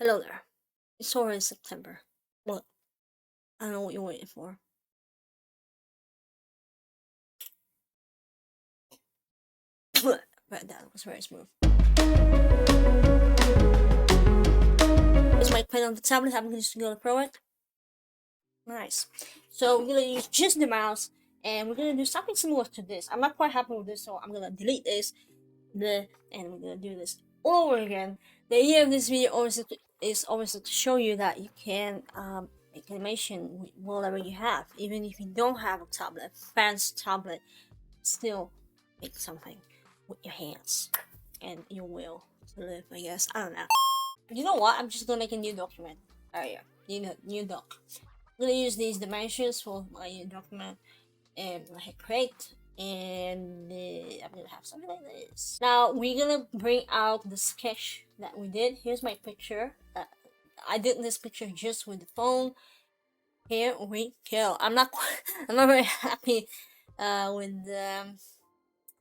Hello there. It's already September. Well, I don't know what you're waiting for. But that was very smooth. Is my pen on the tablet? I'm just gonna throw it. Nice. So we're gonna use just the mouse, and we're gonna do something similar to this. I'm not quite happy with this, so I'm gonna delete this, and we're gonna do this all over again. The idea of this video is obviously to show you that you can make animation with whatever you have, even if you don't have a tablet, fancy tablet, still make something with your hands and your will to live, I guess. I don't know. You know what? I'm just gonna make a new document. Oh yeah, new doc. I'm gonna use these dimensions for my new document and I hit create, and I'm gonna have something like this. Now we're gonna bring out the sketch that we did. Here's my picture. I did this picture just with the phone. Here we go. I'm not I'm not very happy with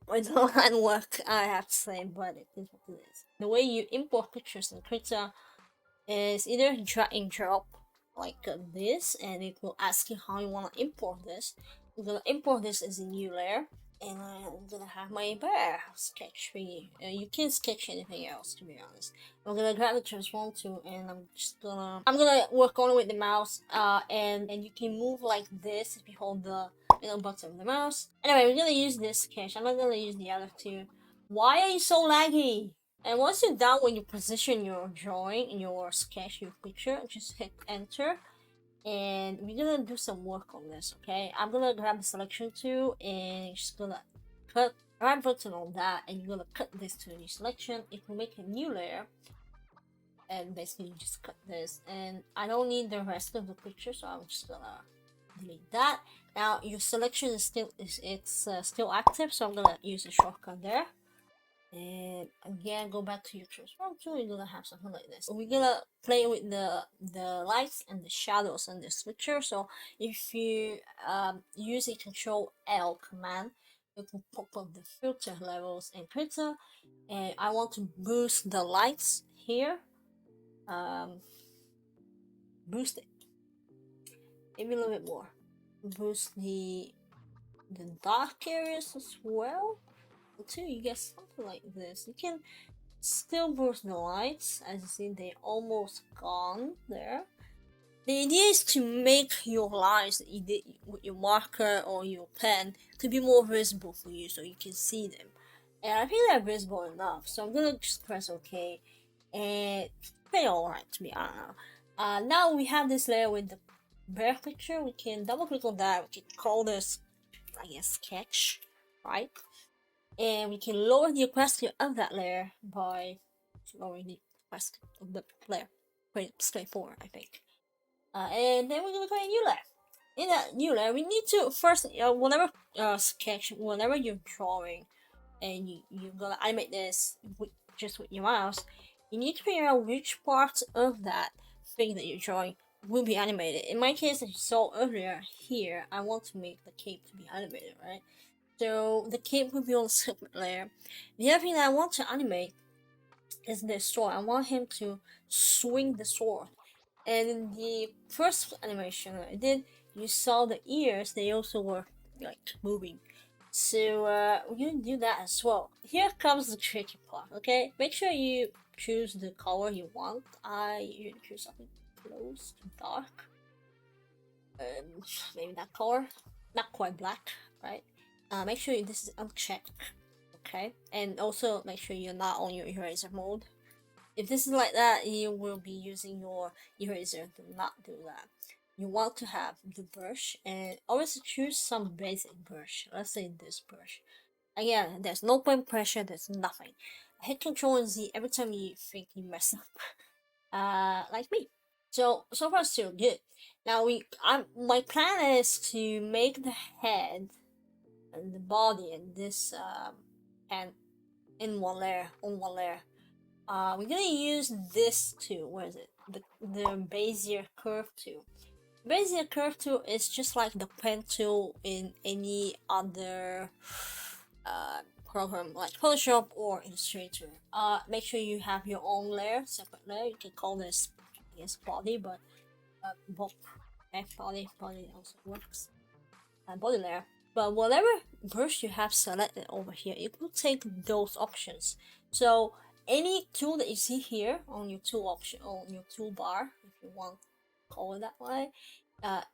with the line work, I have to say, but it is what it is. The way you import pictures in Krita is either drag and drop like this, and it will ask you how you want to import this. I'm gonna import this as a new layer, and I'm gonna have my bear sketch thingy. You can sketch anything else, to be honest. I'm gonna grab the transform tool, and I'm gonna work on it with the mouse. And you can move like this if you hold the middle button of the mouse. Anyway, we're gonna use this sketch. I'm not gonna use the other two. Why are you so laggy? And once you're done, when you position your drawing, your sketch, your picture, just hit enter. And we're gonna do some work on this, okay? I'm gonna grab the selection tool and just gonna cut right button on that, and you're gonna cut this to a new selection. It will make a new layer, and basically you just cut this. And I don't need the rest of the picture, so I'm just gonna delete that. Now your selection is still active, so I'm gonna use a shortcut there. And again, go back to your transform tool. You're gonna have something like this. We're gonna play with the lights and the shadows in this picture. So if you use a Control L command, it will pop up the filter levels and Krita. And I want to boost the lights here. Boost it maybe a little bit more. Boost the dark areas as well. Until you get something like this, you can still boost the lights. As you see, they're almost gone there. The idea is to make your lines that you did with your marker or your pen to be more visible for you, so you can see them. And I think they're visible enough, so I'm gonna just press OK, and it's pretty alright to me. I don't know. Now we have this layer with the bear picture. We can double click on that. We can call this, I guess, sketch, right? And we can lower the opacity of that layer by lowering the opacity of the layer. Pretty straightforward, I think. And then we're gonna create a new layer. In that new layer, we need to first, whenever sketch, whenever you're drawing, and you're gonna animate this just with your mouse, you need to figure out which parts of that thing that you're drawing will be animated. In my case, as you saw earlier here, I want to make the cape to be animated, right? So the cape will be on a separate layer. The other thing that I want to animate is the sword. I want him to swing the sword. And in the first animation I did, you saw the ears, they also were like moving. So we're gonna do that as well. Here comes the tricky part, okay? Make sure you choose the color you want. I usually choose something close to dark. Maybe that color. Not quite black, right? Make sure this is unchecked, okay? And also make sure you're not on your eraser mode. If this is like that, you will be using your eraser. Do not do that. You want to have the brush, and always choose some basic brush. Let's say this brush. Again, there's no point pressure, there's nothing. Hit Control and Z every time you think you mess up. Like me. So far so good. Now my plan is to make the head and the body and this and in one layer, on one layer. We're gonna use this tool. Where is it? The Bezier curve tool. Bezier curve tool is just like the pen tool in any other program like Photoshop or Illustrator, make sure you have your own layer, separate layer. You can call this, I guess, body, but bulk, okay, body also works, body layer. But whatever brush you have selected over here, it will take those options. So any tool that you see here on your tool option, on your toolbar, if you want to call it that way,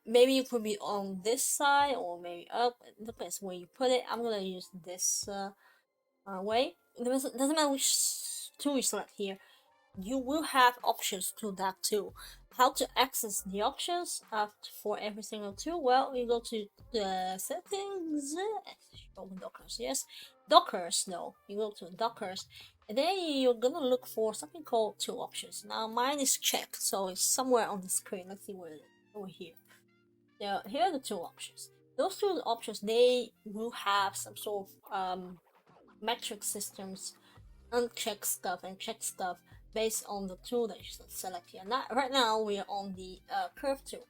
maybe you could be on this side or maybe up. It depends where you put it. I'm gonna use this way. It doesn't matter which tool you select here. You will have options to that tool. How to access the options for every single tool? Well, you go to the settings, Dockers, yes, Dockers. No, you go to Dockers, and then you're gonna look for something called tool options. Now mine is checked, so it's somewhere on the screen. Let's see where it is. Over here. Now here are the tool options. Those two options, they will have some sort of metric systems, uncheck stuff and check stuff based on the tool that you select here. Now, right now we are on the curve tool,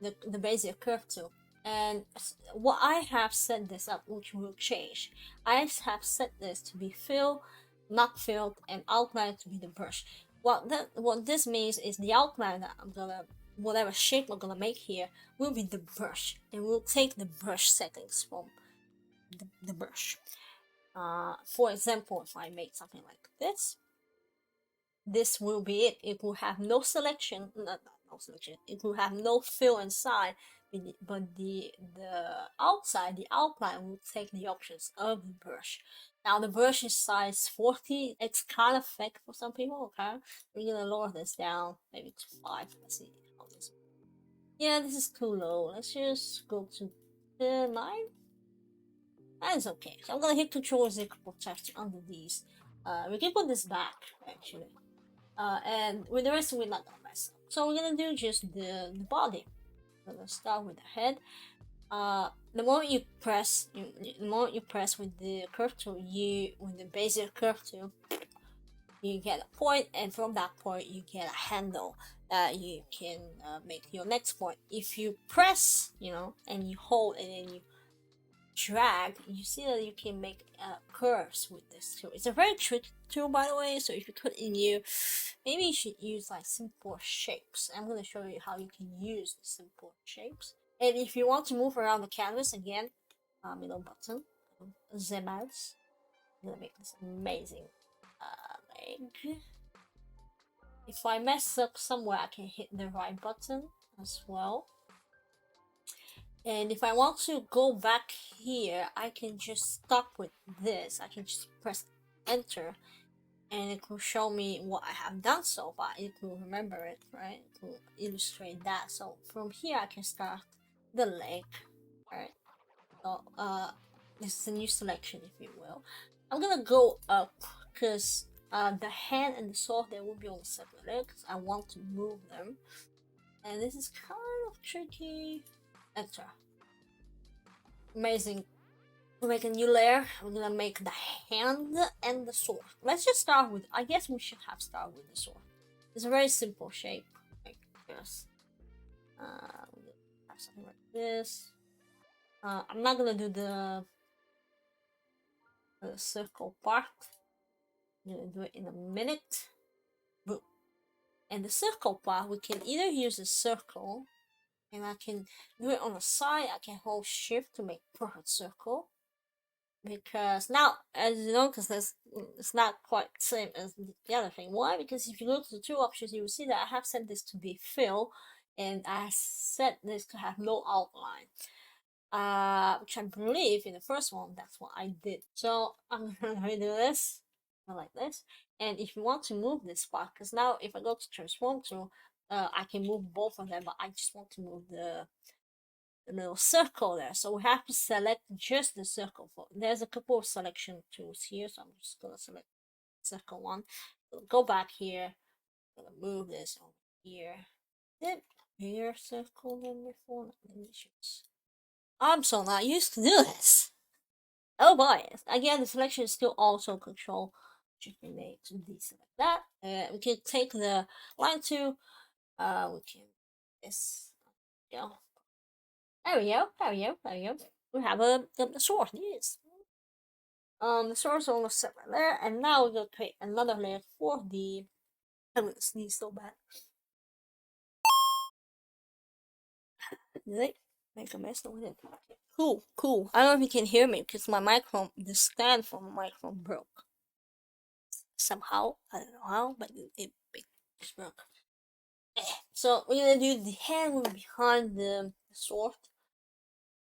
the basic curve tool. And what I have set this up, which will change, I have set this to be fill, not filled, and outline to be the brush. What this means is the outline that I'm gonna, whatever shape we're gonna make here, will be the brush, and we'll take the brush settings from the brush. For example, if I make something like this will be it. It will have no selection, not no selection. It will have no fill inside, but the outside, the outline will take the options of the brush. Now the brush is size 40. It's kind of thick for some people. Okay, we're gonna lower this down maybe to 5. Let's see how this. Yeah, this is too low. Let's just go to the 9. That is okay. So I'm gonna hit Control Z to protect under these. We can put this back actually. And with the rest we're not gonna mess up. So we're gonna do just the body. We're gonna start with the head. The moment you press, with the curve tool, with the basic curve tool, you get a point, and from that point you get a handle that you can make your next point. If you press, and you hold, and then you drag, you see that you can make curves with this tool. It's a very tricky tool, by the way, so if you put in you, maybe you should use like simple shapes. I'm going to show you how you can use the simple shapes. And if you want to move around the canvas, again, middle button, the mouse. I'm going to make this amazing leg. If I mess up somewhere, I can hit the right button as well. And if I want to go back here, I can just stop with this. I can just press enter, and it will show me what I have done so far. It will remember it, right? It will illustrate that. So from here, I can start the leg, right? So this is a new selection, if you will. I'm gonna go up because the hand and the sword, they will be on separate legs. I want to move them, and this is kind of tricky. Enter. Amazing. We'll make a new layer. We're gonna make the hand and the sword. Let's just start with, I guess we should have started with the sword. It's a very simple shape, I guess. We'll have something like this. I'm not gonna do the circle part. I'm gonna do it in a minute. Boom. And the circle part, we can either use a circle, and I can do it on the side. I can hold shift to make perfect circle. Because now, as you know, because it's not quite the same as the other thing. Why? Because if you go to the two options, you will see that I have set this to be fill, and I set this to have no outline. Which I believe in the first one, that's what I did. So I'm gonna redo this, like this. And if you want to move this part, because now if I go to transform tool, I can move both of them, but I just want to move the little circle there. So we have to select just the circle. There's a couple of selection tools here, so I'm just gonna select circle one. Go back here. I'm gonna move this over here. Did bigger circle than before? Let me choose. I'm so not used to do this. Oh boy! Again, the selection is still auto control. Shift A to deselect that. We can take the line tool. We can this. Yeah. There we go. We have a sword. Yes. The source on a separate layer, and now we're gonna create another layer for the. I'm gonna sneeze so bad. Did I make a mess with it? Cool, cool. I don't know if you can hear me because my microphone, the stand for my microphone broke. Somehow, I don't know how, but it just broke. So we're gonna do the hand behind the sword.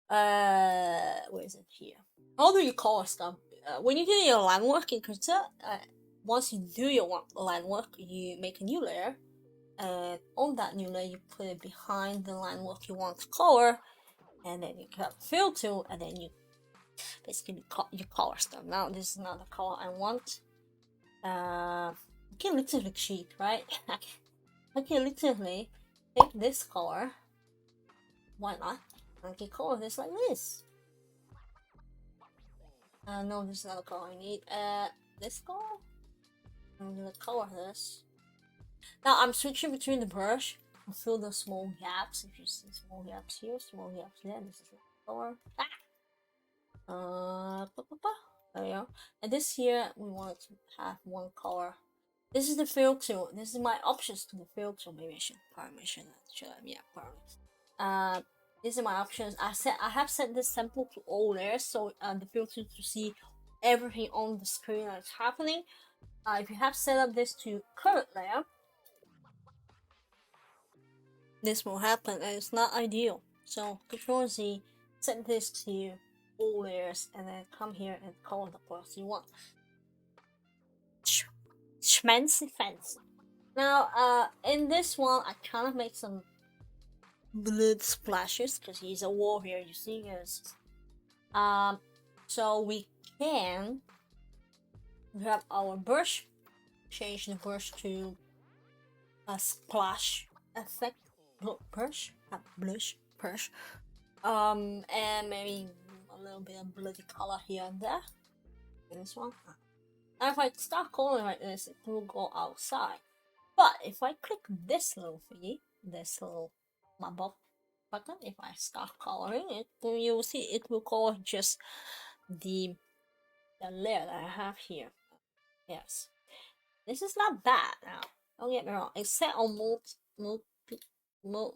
Where is it here? How do you call stuff? When you do your line work in Krita, once you do your line work, you make a new layer, and on that new layer you put it behind the line work you want to color, and then you grab fill tool, and then you basically you color stuff. Now this is not the color I want. You can literally cheat, right? I can literally take this color. Why not? I can color this like this. No, this is not the color I need. This color? I'm gonna color this. Now I'm switching between the brush to fill the small gaps. If you see small gaps here, small gaps there, this is the color. There we go. And this here, we want to have one color. This is the fill tool. This is my options to the fill tool. Maybe I should probably mention that. Should I? Yeah, probably. These are my options. I have set this sample to all layers, so the fill tool to see everything on the screen that's happening. If you have set up this to current layer, this will happen, and it's not ideal. So Control Z, set this to all layers, and then come here and color the parts you want. Schmancy fancy. Now, in this one, I kind of make some blood splashes because he's a warrior, you see, guys. So we can grab our brush, change the brush to a splash effect brush, blush brush, and maybe a little bit of bloody color here and there. This one. And if I start coloring like this, it will go outside. But if I click this little thingy, this little button, if I start coloring it, you will see it will color just the layer that I have here. Yes, this is not bad now. Don't get me wrong. It's set on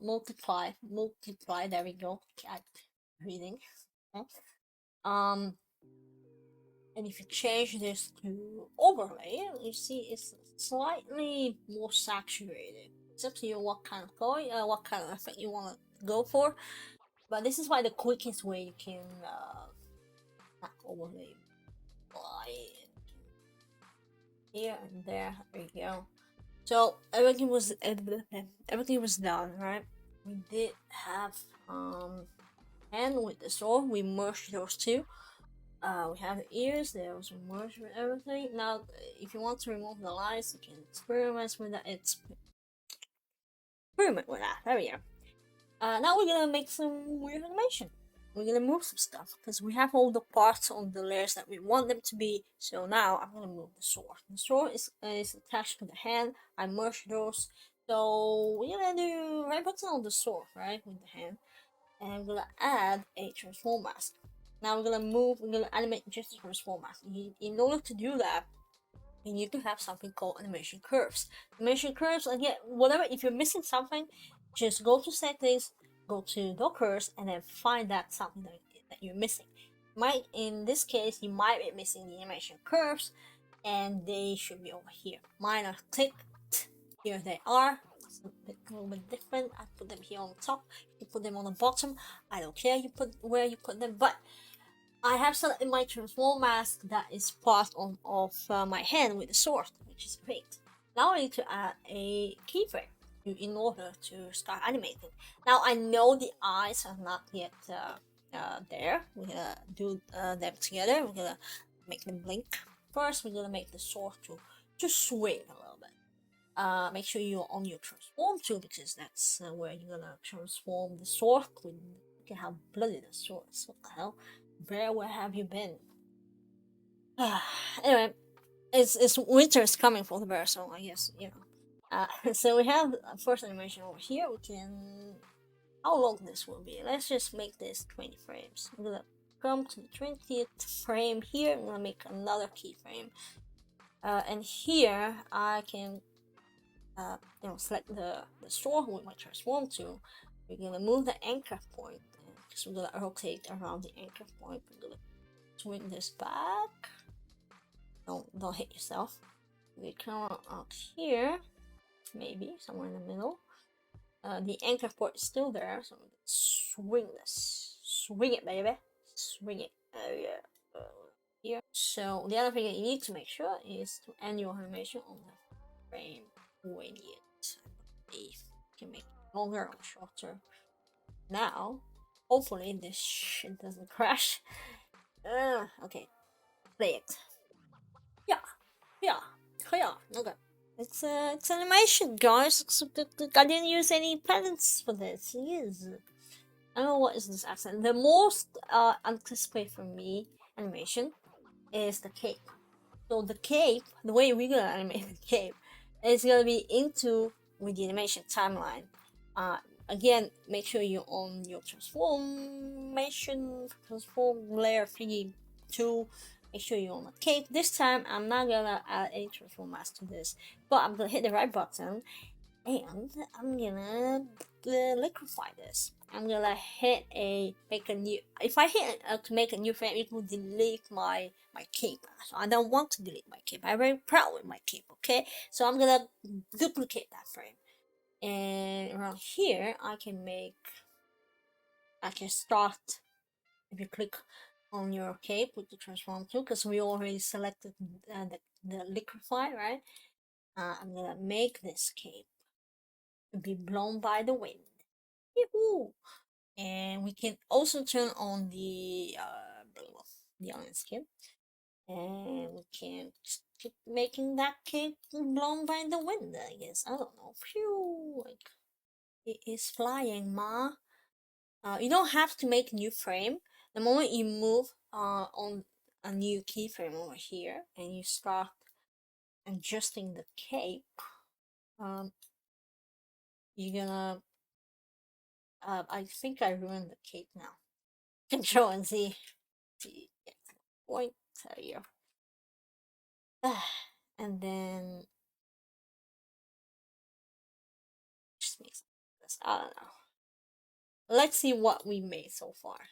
multiply. There we go. Cat reading. And if you change this to overlay, you see it's slightly more saturated. It's up to you what kind of color, what kind of effect you want to go for. But this is why the quickest way you can not overlay, here and there. There you go. So everything was done, right? We did have hand with the sword. We merged those two. We have the ears. There was merged with everything. Now, if you want to remove the lines, you can experiment with that. Experiment with that. There we go. Now we're gonna make some weird animation. We're gonna move some stuff because we have all the parts on the layers that we want them to be. So now I'm gonna move the sword. The sword is attached to the hand. I merged those. So we're gonna do right button on the sword, right, with the hand, and I'm gonna add a transform mask. Now we're gonna animate just the transform mask. In order to do that, you need to have something called animation curves. Animation curves, again, whatever, if you're missing something, just go to settings, go to Dockers, and then find that something that you're missing. In this case, you might be missing the animation curves, and they should be over here. Mine are clicked. Here they are. It's a little bit different. I put them here on the top. You put them on the bottom. I don't care where you put them, but I have selected my transform mask that is part of my hand with the sword, which is great. Now I need to add a keyframe in order to start animating. Now I know the eyes are not yet there. We're gonna do them together. We're gonna make them blink. First, we're gonna make the sword to swing a little bit. Make sure you're on your transform tool because that's where you're gonna transform the sword. Look at how bloody the sword is. What the hell? Bear, where have you been? Anyway, it's winter's coming for the bear, so I guess so we have first animation over here. We can how long this will be? Let's just make this 20 frames. I'm gonna come to the 20th frame here. I'm gonna make another keyframe, and here I can select the store with my transform tool. We're gonna move the anchor point because we're gonna rotate around the anchor point. We're gonna swing this back. Don't hit yourself. We come out here, maybe somewhere in the middle. The anchor point is still there, so I'm gonna swing this. Swing it, baby. Swing it. Here. So the other thing that you need to make sure is to end your animation on the frame when you can make it longer or shorter. Now, hopefully this shit doesn't crash. Okay, play it. Yeah. Okay. It's animation, guys. I didn't use any patterns for this. Yes. I don't know what is this accent. The most anticipated for me animation is the cape. So the cape, the way we're gonna animate the cape, is gonna be into with the animation timeline. Again, make sure you own your transform layer thingy tool. Make sure you own the cape. This time, I'm not gonna add any transform mask to this, but I'm gonna hit the right button, and I'm gonna liquefy this. I'm gonna make a new. If I hit to make a new frame, it will delete my cape. So I don't want to delete my cape. I'm very proud with my cape. Okay, so I'm gonna duplicate that frame, and around here I can start. If you click on your cape with the transform tool, because we already selected the liquefy, right? I'm gonna make this cape to be blown by the wind. Yahoo! And we can also turn on the onion skin, and we can keep making that cape blown by the wind. I guess I don't know. Phew! Like it is flying, ma. You don't have to make a new frame. The moment you move on a new keyframe over here, and you start adjusting the cape, you're gonna. I think I ruined the cape now. Control and Z. Point here. And then just make this. I don't know. Let's see what we made so far.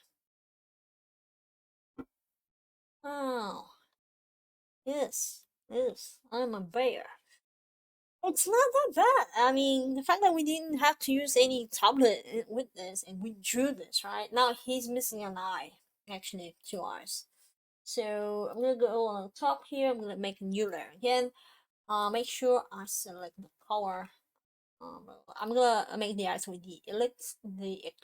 Oh, yes, I'm a bear. It's not that bad. I mean, the fact that we didn't have to use any tablet with this, and we drew this, right? Now he's missing an eye. Actually, 2 eyes. So I'm gonna go on top here. I'm gonna make a new layer again. Make sure I select the color. I'm gonna make the eyes with the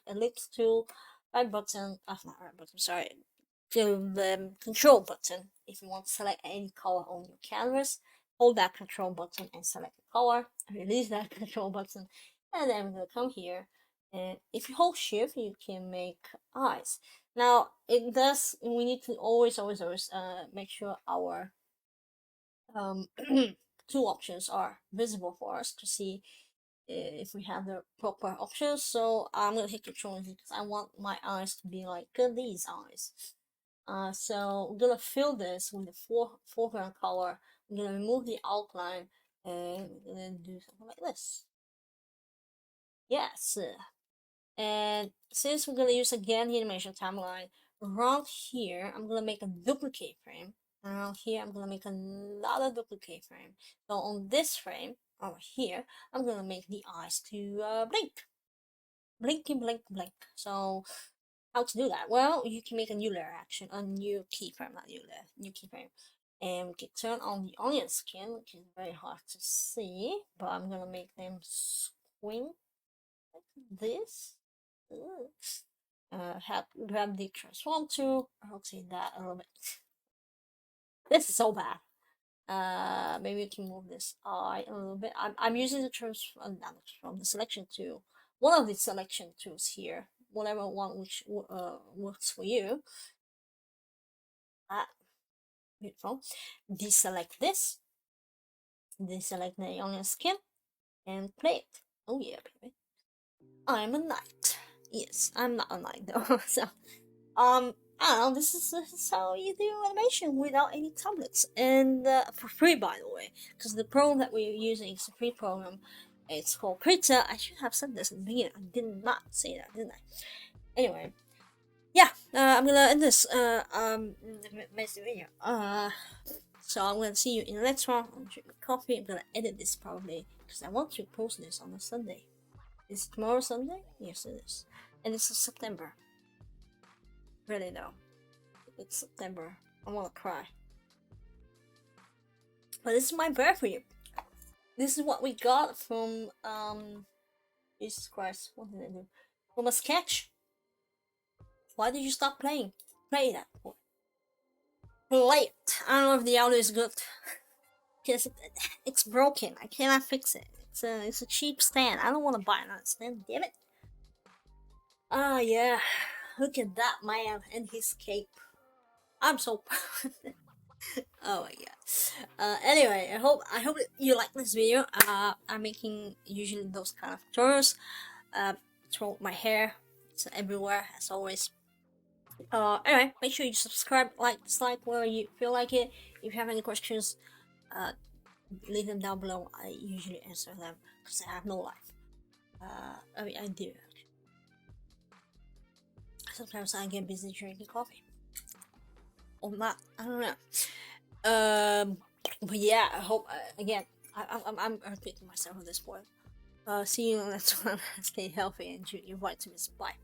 ellipse tool, right button. Not right button. Sorry, the control button. If you want to select any color on your canvas, hold that control button and select the color. Release that control button, and then we're gonna come here. And if you hold shift, you can make eyes. Now it does. We need to always make sure our two options are visible for us to see if we have the proper options. So I'm gonna hit Control Z because I want my eyes to be like these eyes. So I'm gonna fill this with the foreground color. I'm gonna remove the outline, and we're gonna do something like this. Yes. And since we're gonna use again the animation timeline, around here I'm gonna make a duplicate frame. Around here I'm gonna make another duplicate frame. So on this frame over here, I'm gonna make the eyes to blink. Blinky blink blink. So how to do that? Well, you can make a new layer action, a new keyframe, not new layer, new keyframe. And we can turn on the onion skin, which is very hard to see, but I'm gonna make them swing like this. Grab the transform tool, rotate that a little bit. This is so bad. Maybe you can move this eye a little bit. I'm using the the selection tool. One of the selection tools here, whatever one which works for you. Beautiful. Deselect this. Deselect the onion skin, and play it. Oh yeah, baby. I'm a knight. Yes, I'm not a knight though. So, I don't know, this is how you do animation without any tablets, and for free, by the way, because the program that we're using is a free program. It's called Krita. I should have said this in the beginning. I did not say that, didn't I? Anyway, yeah, I'm gonna end this the video. So I'm gonna see you in the next one. I'm gonna drink my coffee. I'm gonna edit this probably because I want to post this on a Sunday. Is tomorrow Sunday? Yes, it is, and it's September. Really though, it's September. I wanna cry. But this is my birthday. This is what we got from Jesus Christ, what did I do? From a sketch. Why did you stop playing? Play that. Play it. I don't know if the audio is good. Because it's broken. I cannot fix it. It's a cheap stand. I don't want to buy another stand. Damn it. Ah, yeah. Look at that man and his cape. I'm so proud. Oh my god. Anyway, I hope you like this video. I'm making usually those kind of tutorials. Throughout my hair. It's everywhere as always. Anyway, make sure you subscribe, like, dislike, wherever you feel like it. If you have any questions, leave them down below. I usually answer them because I have no life. I mean, I do actually. Sometimes I get busy drinking coffee, or not. I don't know. But yeah, I hope again. I'm repeating myself at this point. See you in the next one. Stay healthy and drink your vitamins. Bye.